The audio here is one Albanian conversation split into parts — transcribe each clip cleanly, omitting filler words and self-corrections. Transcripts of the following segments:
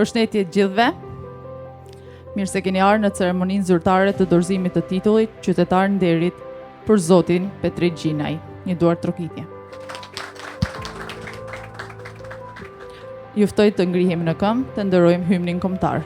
Përshëndetje të gjithëve. Mirë se keni ardhur në ceremoninë zyrtare të dorëzimit të titullit Qytetar Nderit për Zotin Petrit Gjinaj. Një duar trokitje. Ju ftoj të ngrihemi në këmbë, të ndërrojmë hymnin kombëtar.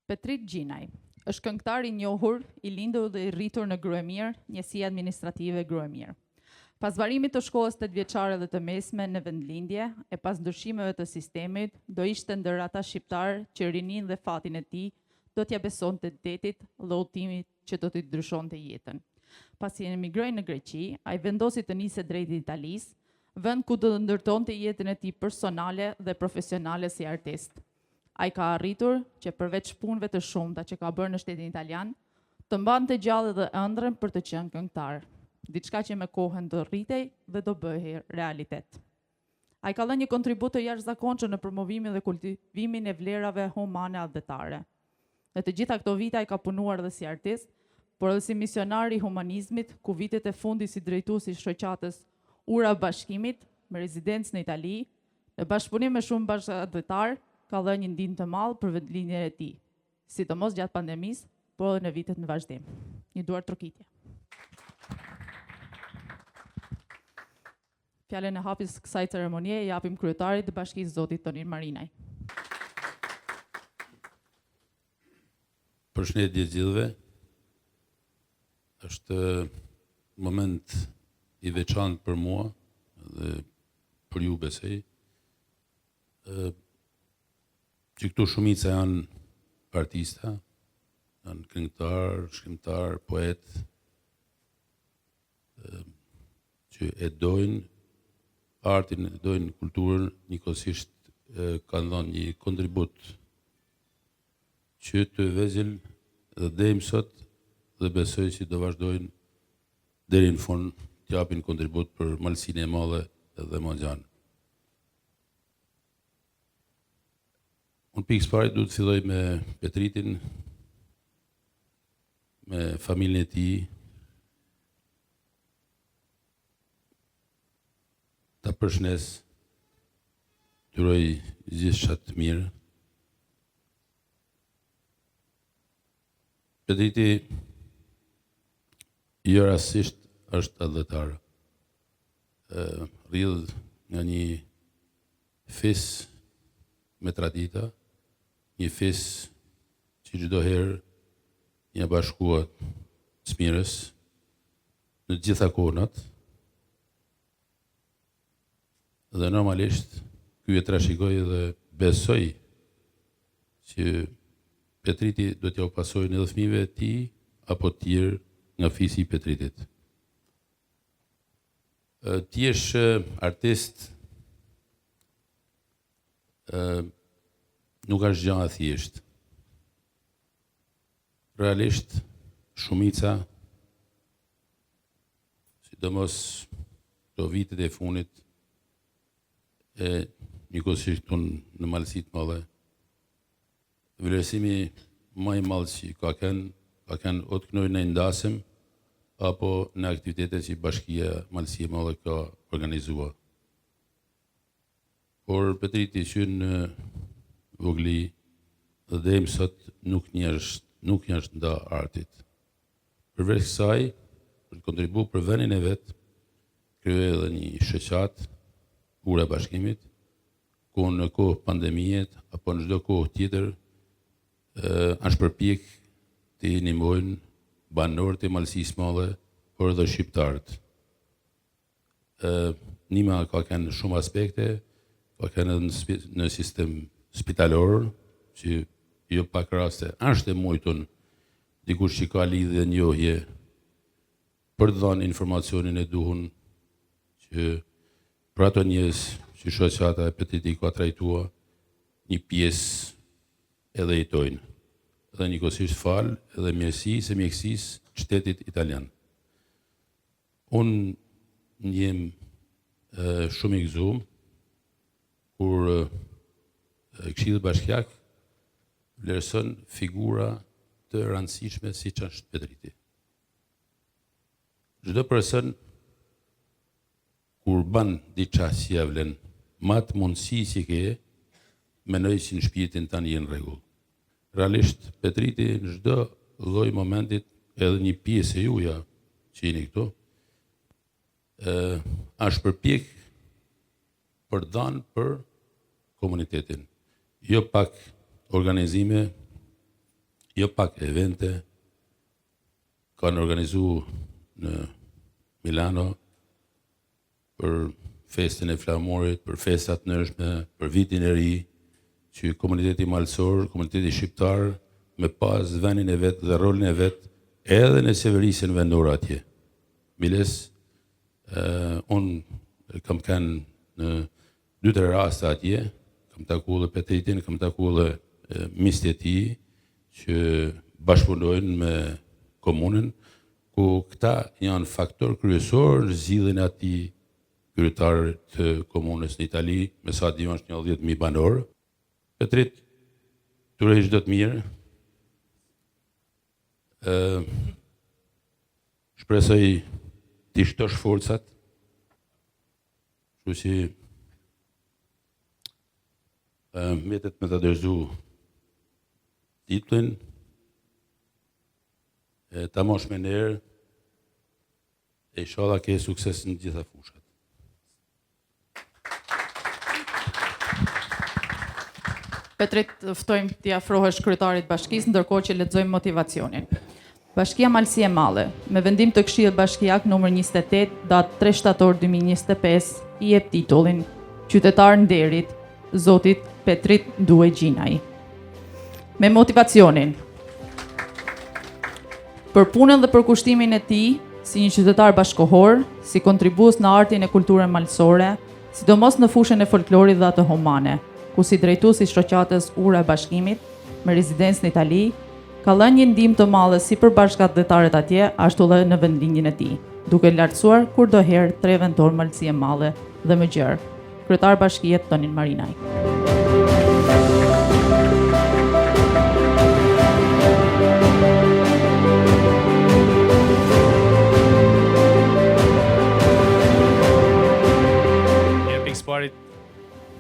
Petrit Gjinaj është këngëtar i njohur, i lindur dhe i rritur në Gruemir, njësi administrative Gruemir. Pas varimit të shkollës 8 vjeçare dhe të mesme në vendlindje, e pas ndryshimeve të sistemit, do ishte ndër ata shqiptar që rinin dhe fatin e tij do t'ja besonte detit dhe udhëtimit që do t'i ndryshonte jetën. Pasi emigroi në Greqi, ai vendosi të nisë drejt Italisë, vend ku do të ndërtonte jetën e tij personale dhe profesionale si artist. Ai ka arritur që përveç punëve të shumta që ka bërë në shtetin italian, të mbante gjallë dhe ëndrrën për të qenë këngëtar, diçka që me kohën do rritej dhe do bëhej realitet. Ai ka dhënë një kontribut të jashtëzakonshëm në promovimin dhe kultivimin e vlerave humane adhetare. Në të gjitha këto vite ai ka punuar dhe si artist, por edhe si misionar i humanizmit, ku vitet e fundit si drejtues i shoqatës Ura Bashkimit me rezidencë në Itali, në bashkëpunim me shumë bashkëadhetar, ka dhënë një ndihmë të madhe për vendlinjen e tij, sidomos gjatë pandemisë, por edhe në vitet në vazhdim. Një duar trokitje. Fjalën e hapjes kësaj ceremonie i japim kryetarit të Bashkisë Zotit Tonin Marinaj. Përshëndetje gjithëve. Është moment i veçantë për mua dhe për ju besoj. Që këtu shumica janë artista, janë këngëtar, shkrimtar, poet, që e dojnë artin, e dojnë kulturën, njëkohësisht kanë dhënë një kontribut që të vegjël dhe deri sot dhe besoj që do vazhdojnë deri në fund të japin kontribut për malësinë e madhe dhe mondjane. Unë pikës pari du të filloj me Petritin, me familjen e tij, ta përshëndes, të uroj gjithçka të mirë. Petriti jo rastisht është adhetar. Rrjedh nga një fis me tradita, një fis që çdo herë një bashkuat Smirës në gjitha kohët. Dhe normalisht ky e trashëgoi dhe besoj që Petriti do t'ja u pasojë edhe fëmijëve e tij apo të tjerë nga fisi i Petritit. Ti je artist, nuk është gjë e thjeshtë. Realisht, shumica, sidomos këto vitet e fundit, e njëkohësisht në malësit mëdha, vlerësimi më i madh që ka kanë o të kënoj në ndasim, apo në aktivitetet që Bashkia Malësie Madhe ka organizuar. por Petriti që në vogli dhe dhem sot nuk njështë nda artit. Përveç kësaj, për kontribu për vendin e vetë, krye edhe një shoqat, Ura e Bashkimit, ku në kohë pandemijet, apo në çdo kohë tjetër, është përpjek të ndihmojnë banorët e Malësisë Madhe, por edhe shqiptarët. Nima ka kanë shumë aspekte, ka kanë në sistem spitalor, që jo pak raste është e mujtun dikush që ka lidhje njohje për të dhënë informacionin e duhur që për ato njerëz që shoqata e Petriti ka trajtua një pjesë edhe jetojnë. Edhe njëkohësisht falë edhe mirësisë e mjekësisë shtetit italian. Unë njem shumë i gëzuar kur Këshilli Bashkiak vlerëson figura të rëndësishme si që është Petriti. Çdo person kur ban diçka si ja vlen, matë mundësi si ke, menoj që në shpirtin tanë jenë rregull. Realisht, Petriti në çdo lloj momentit, edhe një pjesë e juja që jeni këtu, është përpjek për dhanë për komunitetin. Jo pak organizime, jo pak evente, kanë organizu në Milano për festën e flamurit, për festat nërshme, për vitin e ri, që komuniteti malësor, komuniteti shqiptar, me pas vendin e vetë dhe rolin e vetë, edhe në severisën vendore atje. Miles, unë kam kanë në 2-3 raste atje, kam taku dhe Petritin, kam taku dhe mistë e tij, që bashkëpunojnë me komunën, ku këta janë faktor kryesor në zgjidhjen e atij kryetar të komunës në Itali, me sa di është 10.000 banor. Petrit, turej çdo të mirë. Shpresoj t'i shtosh forcat, kështu që mjetet me të dërzu titullin, ta mosh me nërë, e inshallah ke sukses në gjitha fushat. Petrit, ftojmë t'i afrohesh kryetarit bashkisë, ndërkohë që lexojmë motivacionin. Bashkia Malësi e Madhe, me vendim të Këshillit Bashkiak numër 28, datë 3 shtator 2025, i jep titullin Qytetar nderit, Zotit Petrit Duaj Gjinaj. Me motivacionin. Për punën dhe për kushtimin e tij si një qytetar bashkohor, si kontribues në artin e kulturën malësore, sidomos në fushën e folklorit dhe atë humane, ku si drejtues i shoqatës Ura e Bashkimit, me rezidencë në Itali, ka lënë një ndihmë të madhe si për bashkëdhëtarët atje, ashtu edhe në vendlinjin e tij, duke lartësuar kurdoherë 3 eventor Malësi e Madhe dhe më gjerë. Kryetar Bashkie Tonin Marinaj.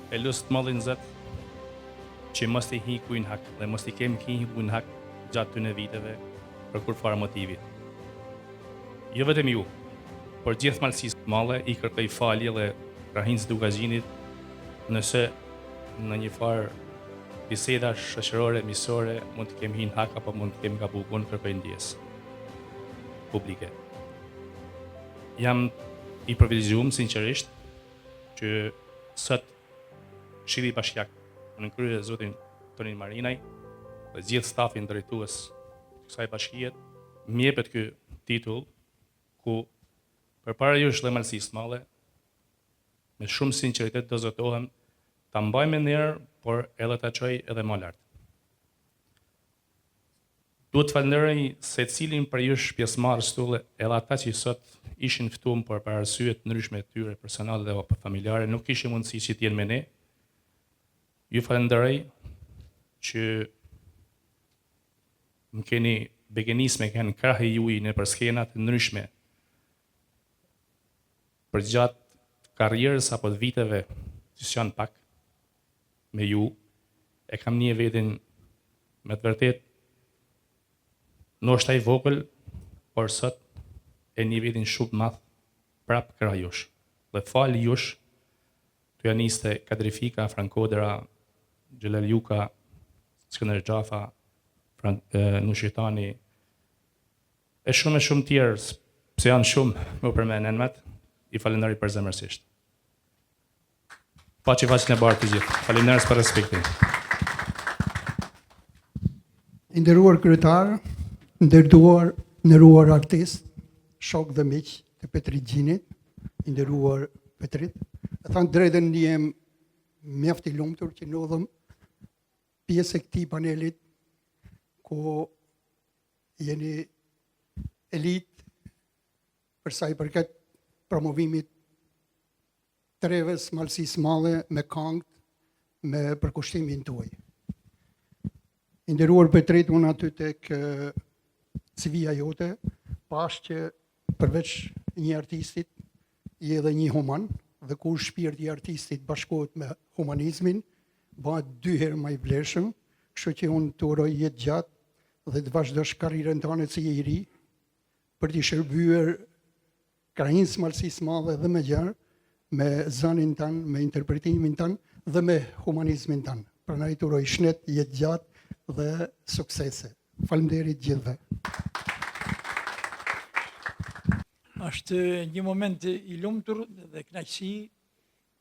E lusë të mëllin zëtë që mos të hi kujnë hak dhe mos të kemë hi kujnë hak gjatë të në viteve për kur farë motivit. Jo vetëm ju, por gjithë Malësisë Madhe i kërkoj falje dhe Rahinës Dugagjinit nëse në një farë biseda shoqërore, miqësore mund të kemi hi hak apo mund të kemi gabuar, kërkoj ndjes publike. Jam i privilegjuar sinqerisht që sot Këshilli Bashkiak në krye zotin Tonin Marinaj dhe gjithë stafin drejtues të kësaj bashkie më jepet ky titull ku përpara jush dhe Malësisë Madhe me shumë sinqeritet do zotohem ta mbaj me nerë, por edhe ta çoj edhe më lart. Duhet të falenderoj secilin për jush pjesëmarrës tulle, edhe ata që sot ishin ftuar por për arsye të ndryshme të tyre personale dhe familjare nuk kishin mundësi që të jenë me ne. Ju falenderoj që më keni begenisme, keni krahi juaj në për skenat të ndryshme për gjatë karrierës apo të viteve që janë pak, me ju, e kam një vetin me të vërtet, ndoshta i vogël, por sot e një vetin shumë madh prap krah jush. Dhe fal jush, të janë niste Kadrifika, Frankodera, Gjelal Juka, Skënder Gjafa, Nushitani, e shumë tjerë, pse janë shumë më përmenen met, i falenderoj për zemërsisht. Paçi faqen e bardhë të gjithë. Faleminderit për respektin. Nderuar kryetar, nderuar artist, shok dhe miq të Petrit Gjinit, nderuar Petrit. E thënë drejtën ndihem mjaft i lumtur që ndodhem pjesë e këtij panelit ku jeni elitë për sa i përket promovimit treves malësisë madhe me këngët, me përkushtimin tuaj. Nderuar Petrit, unë aty tek CV-ja jote, pash që përveç një artistit, je edhe një human, dhe kur shpirti i artistit bashkohet me humanizmin, bëhet 2 herë më i vlefshëm, kështu që unë të uroj jetë gjatë dhe të vazhdosh karrierën tënde si i ri, për të shërbyer krahinë malësisë madhe dhe me gjerë, me zënin tanë, me interpretimin tanë dhe me humanizmin tanë. Prandaj të uroj shnet, jetë gjatë dhe suksese. Faleminderit gjithëve. Është një moment i lumtur dhe kënaqësi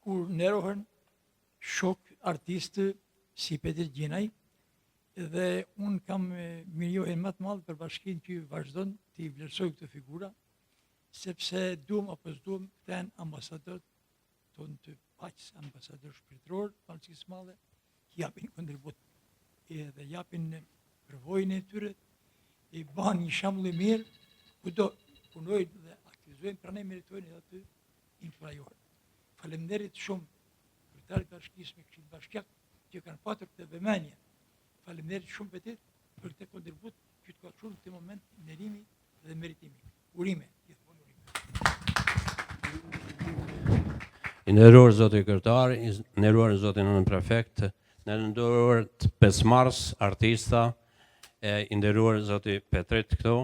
kur nderohen shok artistë si Petrit Gjinaj dhe unë kam mirënjohjen më të madhe për bashkinë që vazhdon të i vlerësoj këtë figura, sepse duam apo s'duam të janë ambasadorët tonë të paqës, ambasadorë shpirtëror, malësisë madhe, që japin kontribut dhe japin përvojën e tyre, i banë një shembull i mirë, kudo punojnë dhe aktivizojnë, pranë meritojnë edhe aty influajor. Faleminderit shumë kryetarit të bashkisë me Këshillin Bashkiak që kanë patur këtë vëmendje. Faleminderit shumë Petit për këtë kontribut që të ka çuar në këtë moment nderimi dhe meritimi. Urime, gjithmonë urime. I nderuar zoti kryetar, i nderuar zoti nën prefekt, në nderuar 5 Mars artista, i nderuar zoti Petrit këtu,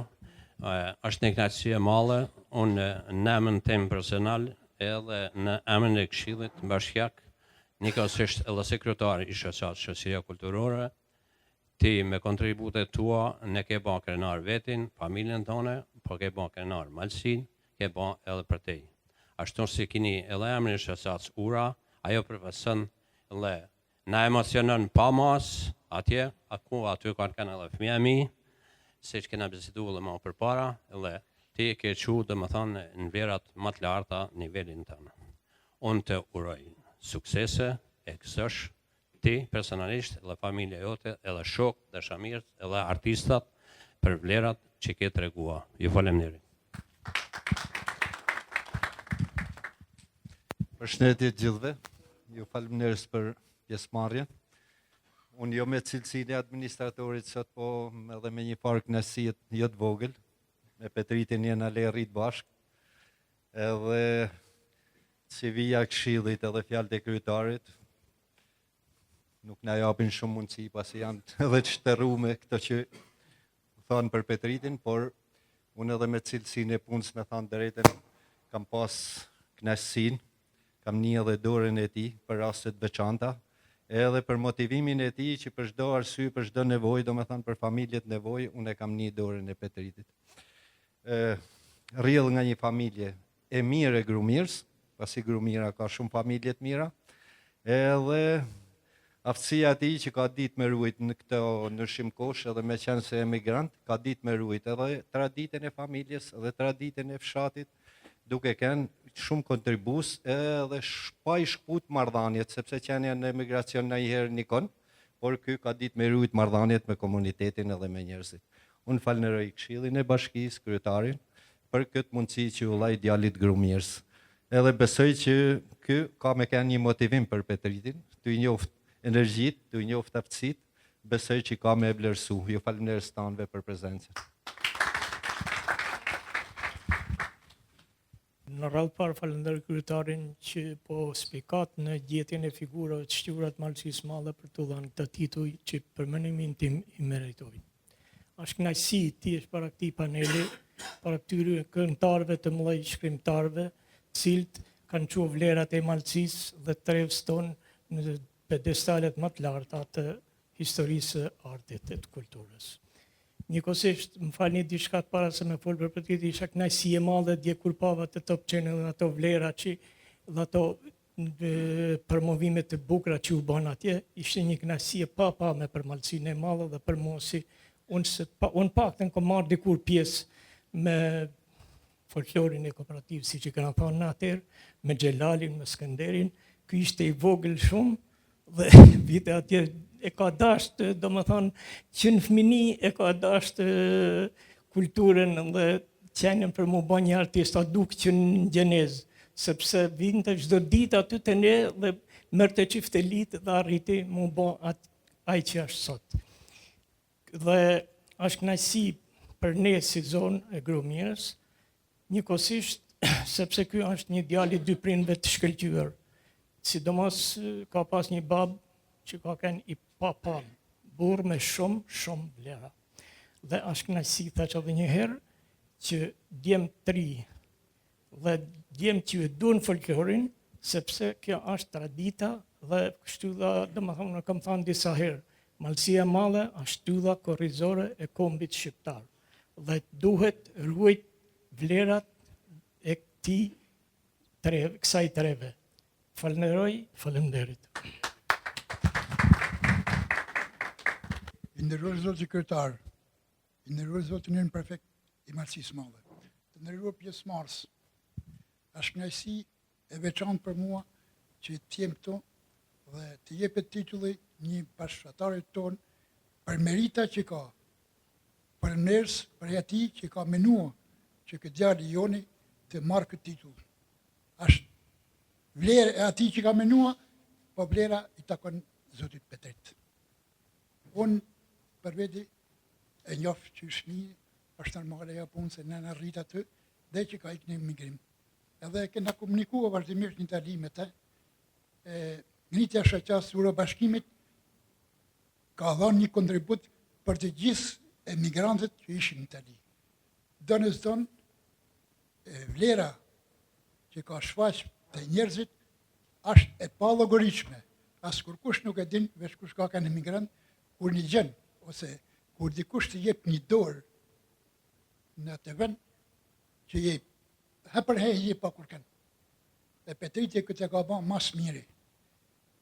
është një kënaqësi e madhe, unë në emrin tim personal edhe në emrin e Këshillit Bashkiak, njëkohësisht edhe sekretari i shoqëria kulturore, ti me kontributet tua ne ke bën krenar vetin, familjen tonë, po ke bën krenar malsin, ke bën edhe për te. Ashtu si kini edhe emrin e shoqatës Ura, ajo përfaqëson edhe na emocionon pa mas atje, aty kanë edhe fëmija mi, siç kena biseduar më përpara, edhe ti ke çu domethënë në vlerat më të larta nivelin tonë. Unë të uroj suksese e kësësh ti personalisht edhe familja jote, edhe shok, dhe shamirët, edhe artistat për vlerat që ke tregua. Ju faleminderit. Përshëndetje gjithëve, ju faleminderit për pjesëmarrjen. Unë jo me cilësinë e administratorit sot, po edhe me një farë kënaqësie jo të vogël, me Petritin jena le rrit bashkë, edhe CV-ja Këshillit edhe fjalët e kryetarit, nuk na japin shumë mundësi, pasi janë edhe të shtërrume këto që thonë për Petritin, por unë edhe me cilësinë e punës me thanë drejtën, kam pas kënaqësinë, kam një edhe dorën e tij për rastet veçanta, edhe për motivimin e tij që për çdo arsye, për çdo nevojë, domethënë për familjet nevojë, unë kam një dorën e Petritit. Rrjedh nga një familje e mirë e Grumirës, pasi Grumira ka shumë familje të mira, edhe aftësia e tij që ka ditë me ruajt në këto ndryshim kosh, edhe me qenë se emigrant, ka ditë me ruajt edhe traditën e familjes, edhe traditën e fshatit, duke kënë shumë kontribus edhe pa i shkput marrëdhëniet, sepse qenë në emigracion në njëherë nikon, por ky ka ditë me ruajt marrëdhëniet me komunitetin edhe me njerëzit. Unë falënderoj Këshillin e Bashkisë, kryetarin, për këtë mundësi që u llaj djalit Grumirës. Edhe besoj që ky ka me kanë një motivim për Petritin, të i njoft energjit, të i njoft aftësit, besoj që ka me e vlerësu. Ju faleminderit stanëve për prezencën. Në radhë parë falenderoj kryetarin që po spikat në gjetjen e figurave të shtyra të Malësisë Madhe për të dhënë këtë titull që për mendimin tim i meritojnë. Është kënaqësi ti është para këtij paneli, para këtyre këngëtarëve të mëdhenj shkrimtarëve, cilët kanë çuar vlerat e Malësisë dhe trevës tonë në pedestalet më të larta të historisë së artit e të kulturës. Njëkohësisht, më falni diçka të para se me fol për këtë, isha kënaqësi e madhe dje kur pava të Top Channel dhe ato vlera që dhe ato promovimet të bukura që u bën atje, ishte një kënaqësi e pame për Malësinë e Madhe dhe për mua si unë paktën kam marrë dikur pjesë me folklorin e kooperativë, siç e kanë thënë atëherë, me Xhelalin, me Skënderin, ky ishte i vogël shumë dhe vite atje e ka dashtë, do më thonë, që në fëmini e ka dashtë kulturën dhe qenën për mu bë një artist, a duk që në gjenezë, sepse vinte çdo ditë aty të ne dhe mërte qiftelit dhe arriti mu bë ai që është sot. Dhe është kënaqësi për ne si zonë e Grumirës, njëkohësisht sepse ky është një djalë i dy prindve të shkëlqyer. Sidomos ka pas një babë që ka kënë i papan, burë me shumë vlera. Dhe është kënaqësi, thaç edhe një herë, që djem tri dhe djem që e duan folklorin, sepse kjo është tradita dhe shtydha, domethënë kam thënë disa herë, Malësia e Madhe është shtydha korrizore e kombit shqiptar. Dhe duhet ruajt vlerat e kësaj treve. Faleminderit. I nderuar Zoti Kryetar, i nderuar Zoti Nën Prefekt i Malësisë Madhe, të nderuar pjesëmarrës, është kënaqësi e veçantë për mua që të jem këtu dhe të jepet titulli një bashkëtatarit ton për merita që ka, për nërës për atij që ka menuar që këtë djalë joni të marrë këtë titull. Është vlerë e atij që ka menuar, po vlera i takon Zotit Petrit. Unë për veti e njoh që shni është normale ajo punë se nëna rrit aty dhe që ka ikë në emigrim. Edhe kena komunikuar vazhdimisht në Itali me të. Ngritja shoqës së Eurobashkimit ka dhënë një kontribut për të gjithë emigrantët që ishin në Itali. Donëston vlera që ka shfaq të njerëzit është e pallogaritshme. As kurkush nuk e din veç kush ka kanë emigrant, kur një gjën ose kur dikush të jep një dorë në atë vend që jep hapërhej jep pa kur kanë. E Petriti këtë ka bën mas miri.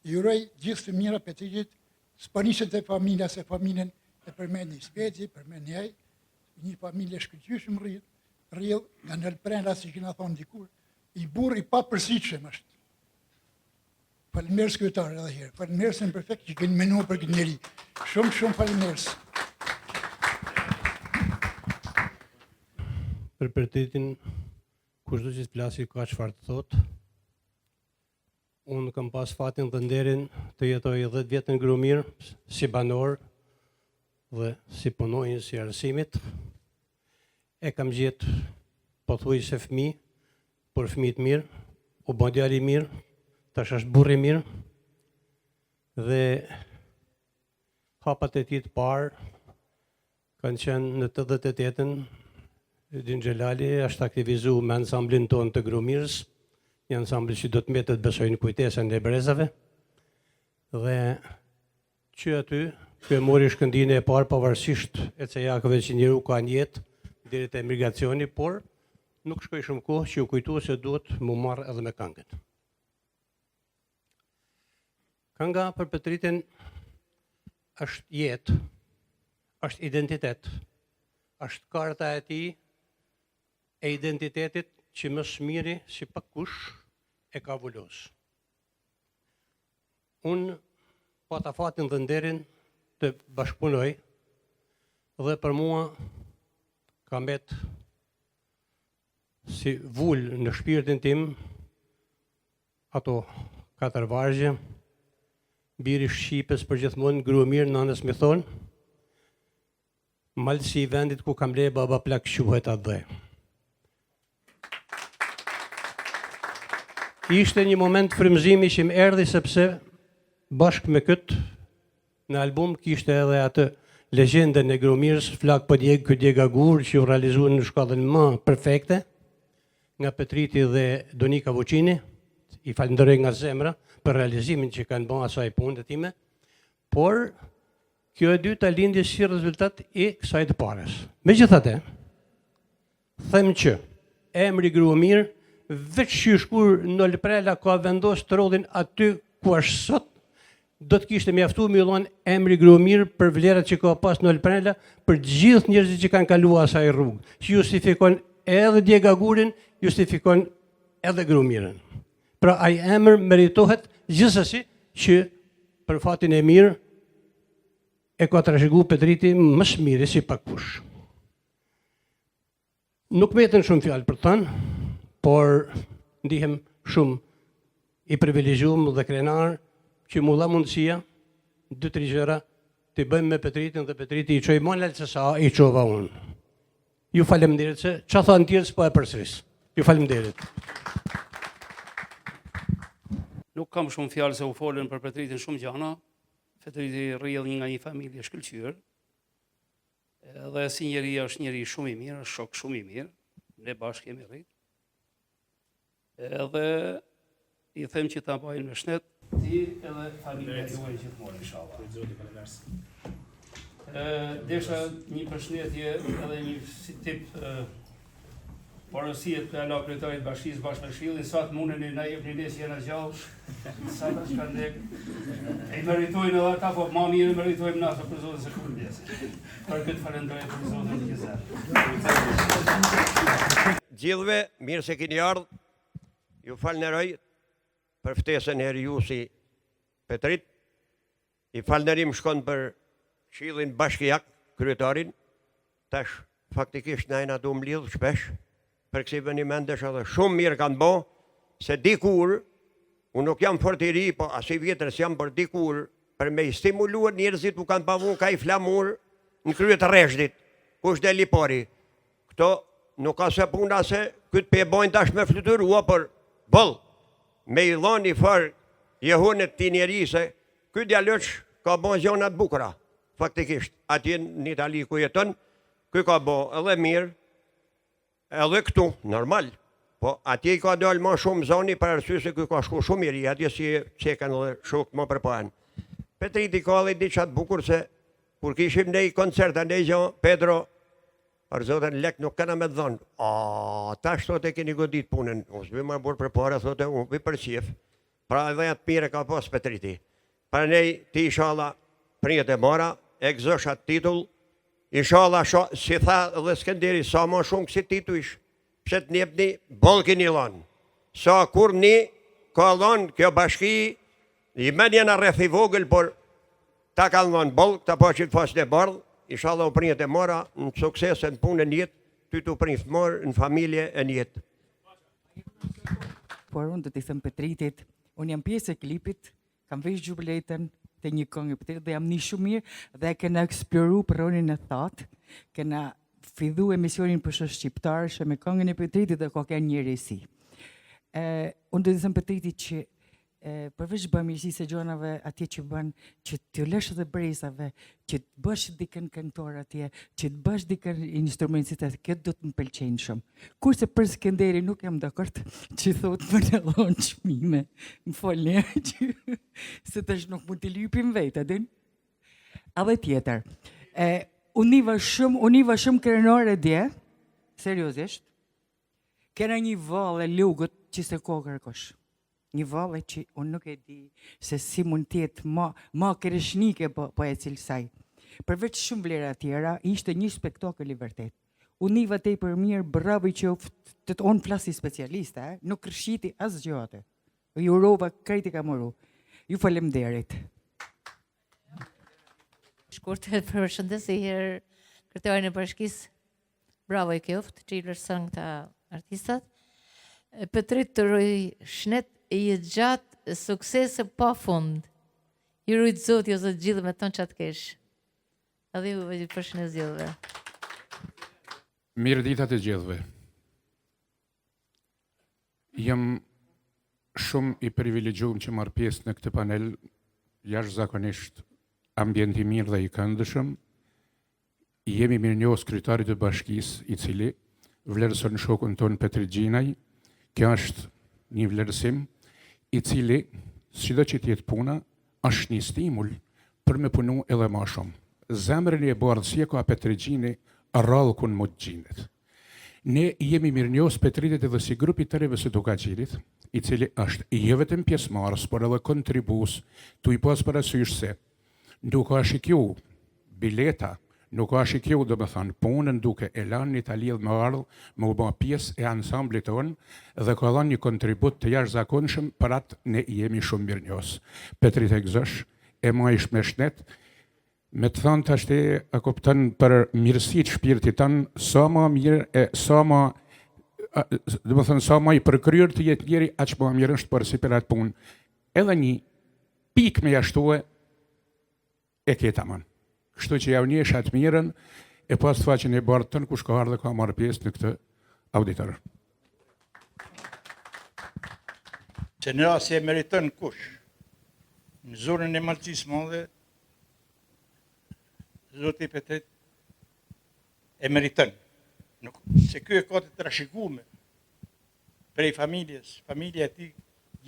I uroj gjithë të mira Petritit, s'panishet e familja se familjen e përmend një speci, përmend një një familje shkëlqyeshëm rrjedh nga nëlprenda si që na thonë dikur, i burr i papërsitshëm është. Faleminderit kryetar edhe herë. Faleminderit në prefekt që keni menuar për këtë njerëz. Shumë faleminderit. Për Petritin, kushdo që plasi ka çfarë të thotë. Unë kam pas fatin dhe nderin të jetoj 10 vjetë në Grumir, si banor dhe si punonjës si arsimit. E kam gjetë pothuajse fëmijë, por fëmijë të mirë, u bë djalë i mirë, tash është burr i mirë. Dhe hapat e tij të parë kanë qenë në 88-ën. Edin Xhelali është aktivizuar me ansamblin tonë të Grumirës, një ansambl që do të mbetet besojnë kujtesën e brezave. Dhe që aty, ky e mori shkëndinë e parë pavarësisht e cejakëve që njeriu ka në jetë deri te emigracioni, por nuk shkoi shumë kohë që u kujtua se duhet mu marrë edhe me këngën. Kënga për Petritin është jetë, është identitet, është karta e tij e identitetit që më smiri si pa kush e ka vullos. Unë pata fatin dhe nderin të bashkëpunoj dhe për mua ka mbet si vull në shpirtin tim ato 4 vargje, biri Shqipës për gjithmonë, Grumir nënës mi thonë, malësi i vendit ku kam le baba plak quhet atë dhe. Ishte një moment frymëzimi që më erdhi sepse bashkë me këtë në album kishte edhe atë legjendën e Grumirës, Flak për djeg, këtë djeg agur, që u realizuar në shkallën më perfekte, nga Petriti dhe Donika Vucini, i falenderoj nga zemra për realizimin që kanë bërë asaj punët time, por kjo e dyta lindi si rezultat i kësaj të parës. Megjithatë, them që emri Gruamir, veç që shkur në Lëprela ka vendos të rodhin aty ku është sot, do të kishte mjaftu me dhënë emri Gruamir për vlerat që ka pas në Lëprela, për gjithë njerëzit që kanë kaluar asaj rrugë, që justifikon edhe Djeg Agurin, justifikon edhe Gruamirën. Pra ai emër meritohet gjithsesi që për fatin e mirë e ka trashëguar Petriti më së miri si pakkush. Nuk mbeten shumë fjalë për të thënë, por ndihem shumë i privilegjuar dhe krenar që mu dha mundësia 2-3 gjëra të bëjmë me Petritin dhe Petriti i çoi më lart se sa i çova unë. Ju faleminderit se çfarë thonë tjerë s'po e përsëris. Ju faleminderit. Nuk kam shumë fjalë se u folën për Petritin shumë gjana. Petriti rrjedh nga një familje shkëlqyer. Edhe si njeri është njeri shumë i mirë, është shok shumë i mirë. Ne bashkë kemi rritë. Edhe i them që ta bajnë në shnet, ti edhe familja juaj gjithmonë inshallah. Desha një përshëndetje edhe një si tip porosiet për ala kryetarit bashkisë bashkë me Këshillin, sa të mundeni na jepni ne si jena gjallë, sa të shkandek. E meritojnë edhe ata, po ma mirë meritojmë nasa për Zotin se kur ndjesë. Për këtë falenderoj për Zotin Gjezer. Gjithve, mirë se keni ardhë, ju falënderoj për ftesën e ju si Petrit, i falënderim shkon për Këshillin bashkiak, kryetarin, tash faktikisht na do mlidh shpesh, për kësi venimendesh edhe shumë mirë kanë bo, se dikur, unë nuk jam fort i ri, po as i vjetër s'jam për dikur, për me i stimuluar njerëzit u kanë pavun ka i flamur në kryet rreshdit, kush deli pori. Këto nuk ka se puna se këtë pe bojnë tash me fluturua, për bëll, me i dhoni farë jehonet ti njeri se këtë djallëq ka bo zjonat bukra, faktikisht, atje në Itali ku jeton, këtë ka bo edhe mirë, edhe këtu, normal, po atje i ka dalë ma shumë zoni për arsye se këtë ka shku shumë i ri, atje si qeken dhe shukë më përpojnë. Petriti ka edhe diqat bukur se, kur kishim ne i koncerta, ne i gjo, Pedro, për zotën lek nuk këna me dhonë, ta shtot e keni godit punën, unë s'bi më burë për para, thote unë bi për qif, pra edhe jatë mire ka pas Petriti. Pra nej, ti ishala prinjet e mara, e gëzëshat titull, ishala si tha dhe Skënderi, sa ma shumë kësi tituish, pse të njepni, bolë kini lanë. Sa kur një, ka lanë kjo bashki, i menjen a rreth i vogël, por ta ka lanë bolë, ta pa që të fasën e bardhë, ishala u prinjet e mara, në sukses e në punë e njetë, ty të u prinjët marë në familje e njetë. Por unë do t'i thëmë Petritit, unë jam pjesë e klipit, kam vesh gjubiletën të një këngë Petrit dhe jam një shumë mirë dhe kena eksploru për ronin e thatë, kena fidhu emisionin për shë shqiptarë shë me këngën e Petritit dhe ka kënë një resi. Unë do t'i thëmë Petritit që përveç bëmirësisë e gjonave atje që bën, që t'ju lesh dhe brezave, që t'bësh dikën këngëtor atje, që t'bësh dikën instrumentit atje, këtë do t'më pëlqenë shumë. Kurse për Skënderi nuk jam dakord që thot më në dhonë çmime, më folë që se tash nuk mund t'i lypim vetë, adin? A dhe tjetër, unë iva shumë krenore dje, seriosisht, kena një vallë e lugët që se ko kërkosh. Një vallë që unë nuk e di se si mund tjetë ma kërëshnike po e cilësaj. Përveç shumë vlera tjera, ishte një spektakël i vërtet. Unë iva te i për mirë, bravo i që të onë flasi specialiste, nuk kërshiti as gjote. Ju rova krejti ka mëru. Ju faleminderit. Shkurtë përshëndes i herë kryetarin e bashkisë. Bravo i kjoft, që i lërësën këta artistat. Petrit të roj shnet i gjatë suksese pa fund. I rujtë zotë, jo zotë gjithë me tonë qatë kesh. Edhe ju vëgjë përshëndes gjithëve. Mirë ditat e gjithëve. Jam shumë i privilegjuar që marr pjesë në këtë panel, jashtëzakonisht ambienti mirë dhe i këndshëm. Jemi mirënjohës kryetarit të bashkisë, i cili vlerëson shokun ton Petrit Gjinaj. Kjo është një vlerësim i cili, sido që t'jetë puna, është një stimul për me punu edhe ma shumë. Zemrën e bardhësia ka Petrit Gjinaj rrallë kun më të gjinët. Ne jemi mirënjohës Petritit edhe si grupi të reve së Tokaqirit, i cili është jo vetëm pjesëmarrës, por edhe kontribus, tu i pas parasysh se nuk ka shikju bileta, nuk ka shikju do me thënë punën duke e lanë një talidh me ardhë, me u ba pjesë e ansamblit tonë dhe ka dhënë një kontribut të jashtëzakonshëm për atë ne jemi shumë mirënjohës. Petrit e gëzosh, e ma ish me shnet, me të thënë të ashte e kuptën për mirësit shpirtit tanë, sa ma mirë e sa ma, dhe më thënë, sa ma i përkryrë të jetë njeri, aq ma mirë është për si për atë punë. Edhe një pik me jashtue e keta manë. Kështu që javë një shatë mirën, e pas të faqen e bardë tënë, kush ka ardhe ka marrë pjesë në këtë auditorë. Që në rrasë e meritën kush, në zonën e Malëcisë Madhe, Zoti Petrit e meritën. Se kjo e ka të trashëguar prej familjes, familja e tij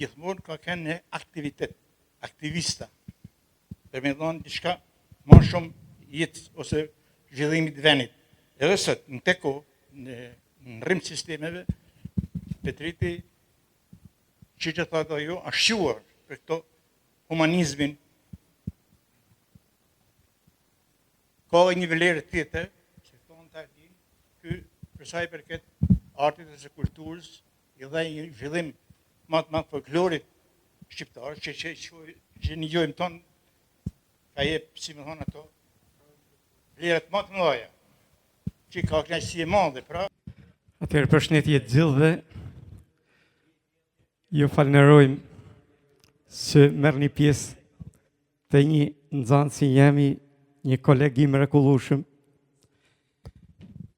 gjithmonë ka kënë në aktivitet, aktivista, për me dhënë diçka më shumë jetë ose zhvillimit vendit. Edhe sot, në teko, në rrim sistemeve, Petriti, që thotë ajo, është shuar për këto humanizmin. Ka një vlerë tjetër, që tonë të ati, ky përsa i përket artit dhe kulturës, i dhe një zhvillim matë folklorit shqiptar, që një gjojmë tonë, ka jep, si me thonë ato, vlerët matë mëdhaja, që ka kënaqësi e madhe, pra. Atëherë përshëndetje të gjithëve, ju falënderojmë se merrni pjesë te një nxënës si jemi, një koleg i mrekullueshëm.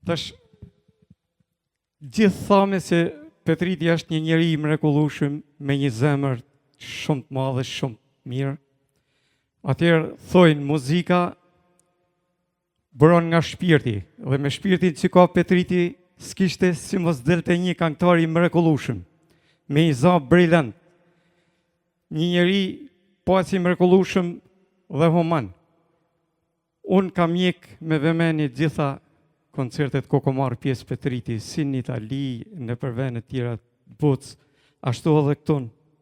Tash gjithë thamë se Petriti është një njeri i mrekullueshëm me një zemër shumë të madhe, shumë mirë. Atëherë thojnë muzika bëron nga shpirti, dhe me shpirtin që ka Petriti s'kishte si mos delte një këngëtar i mrekullueshëm, me një za brillant, një njeri pas i mrekullueshëm dhe human. Unë kam mjek me vëmendje gjitha koncertet ku ka marrë pjesë Petriti, si në Itali, në përvene tjera të botës, ashtu edhe këtu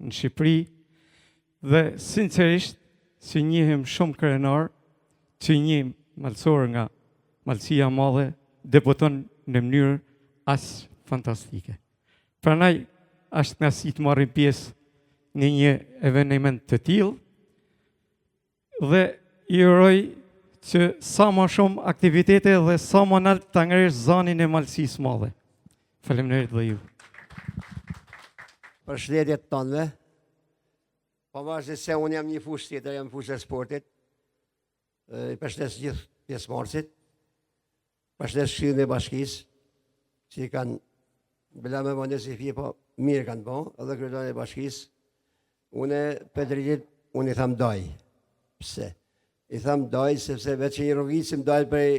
në Shqipëri, dhe sincerisht, si njihim shumë krenar, që njihim malësor nga Malësia Madhe, debuton në mënyrë as fantastike. Prandaj, është kënaqësi të marrim pjesë në një eveniment të tillë, dhe i uroj që sa më shumë aktivitete dhe sa më nalt të ngresh zanin e Malësisë Madhe. Faleminderit dhe ju. Përshëndetje të tonëve. Pavarësisht se unë jam një fushë tjetër, jam fushë e sportit. I përshëndes gjithë pjesëmarrësit. Përshëndes Këshillin e Bashkisë, që kanë bëla me vënë si fije, po mirë kanë bënë, edhe kryetarin e Bashkisë. Unë Petritit, unë i tham doj. Pse? I tham doj, sepse veç që një rrugicim dojnë për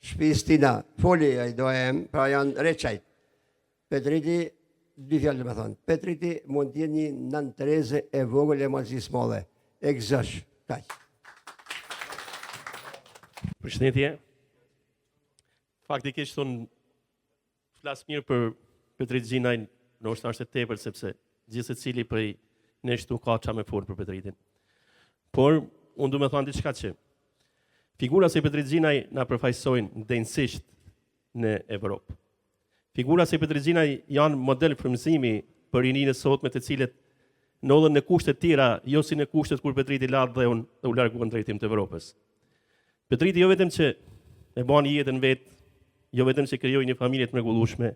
shpis tina, foli e i dojem, pra janë reqajt. Petriti, dy fjallë me thonë, Petriti mund t'jenë një nën Tereze e vogël e Malësisë Madhe. E gëzosh, kaq. Përshëndetje. Faktikisht unë flas mirë për Petrit Gjinaj, ndoshta është e tepër sepse gjithë secili prej nesh tu ka çfarë më fol për Petritin. Por unë du me thonë diçka që figura si Petrit Gjinaj na përfaqësojnë ndenjësisht në Evropë. Figura si Petrit Gjinaj janë model frymëzimi për rininë e sotme, të cilët ndodhen në kushte të tjera, jo si në kushtet kur Petriti lardh dhe unë u larguan drejtim të Evropës. Petriti jo vetëm që e bani jetën vetë, jo vetëm që krijoi një familje të mrekullueshme,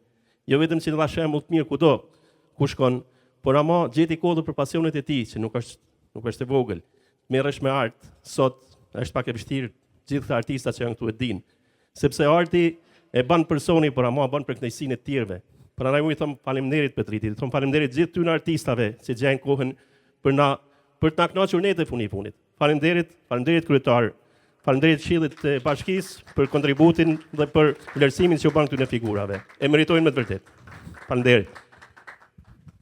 jo vetëm që dha shembull të mirë kudo ku shkon, por ama gjeti kohë për pasionet e tij, që nuk është e vogël. Merresh me art, sot është pak e vështirë, gjithë artistat që janë këtu e dinë, sepse arti e bën personi, por ama bën për kënaqësinë e tjerëve. Prandaj unë i them faleminderit Petritit, them faleminderit gjithë tyre artistave që gjejnë kohën për të na kënaqur ne të funit. Faleminderit kryetar. Faleminderit Këshillit të Bashkisë për kontributin dhe për vlerësimin që u bën këtyre figurave. E meritojnë me të vërtetë. Faleminderit.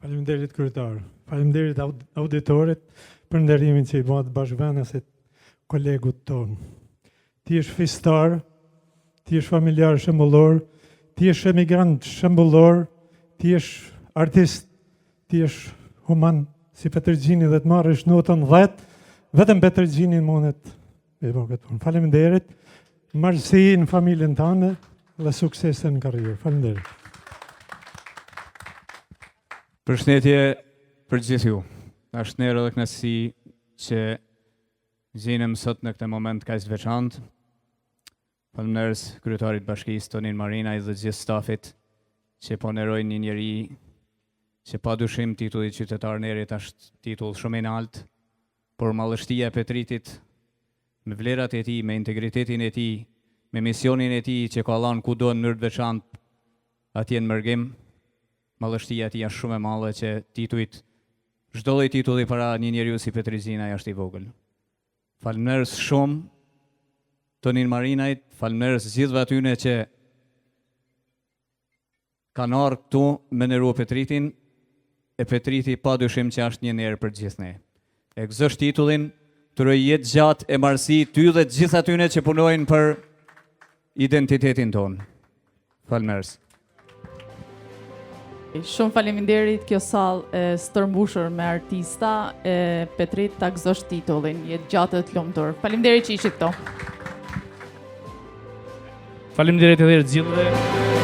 Faleminderit kryetar. Faleminderit auditorit për nderimin që i bëhat bashkëvenasit kolegut ton. Ti je festar, ti je familjar shembullor, ti je emigrant shembullor, ti je artist, ti je human si Petrgjini dhe të marrësh notën 10, vetëm Petrgjini mundet e bëj këtë. Faleminderit. Marrësi në familjen tënde dhe sukses në karrierë. Faleminderit. Përshëndetje për gjithë ju. Është një dhe kënaqësi që gjinem sot në këtë moment kaq të veçantë. Faleminderit kryetarit bashkisë Tonin Marinaj dhe gjithë stafit që po nderojnë një njeri që padyshim titulli qytetar në erit është titull shumë i lartë, por mallështia e Petritit me vlerat e tij, me integritetin e tij, me misionin e tij që ka dhënë kudo në mënyrë të veçantë atje në Mërgim, mallështia e tij është shumë e madhe që çdo lloj titulli para një njeriu si Petrgjina është i vogël. Faleminderit shumë Tonin Marinajt, faleminderit gjithëve atyre që kanë ardhur këtu me nderu Petritin, e Petriti padyshim që është një ner për gjithë ne. E gëzosh titullin, të jetë gjatë e marrësi ty dhe gjithë atyre që punojnë për identitetin tonë. Faleminderit. Shumë faleminderit, kjo sallë stërmbushur me artista, Petrit ta gëzosh titullin, jetë gjatë të lumtur. Faleminderit që ishit këto. Faleminderit edhe të gjithëve.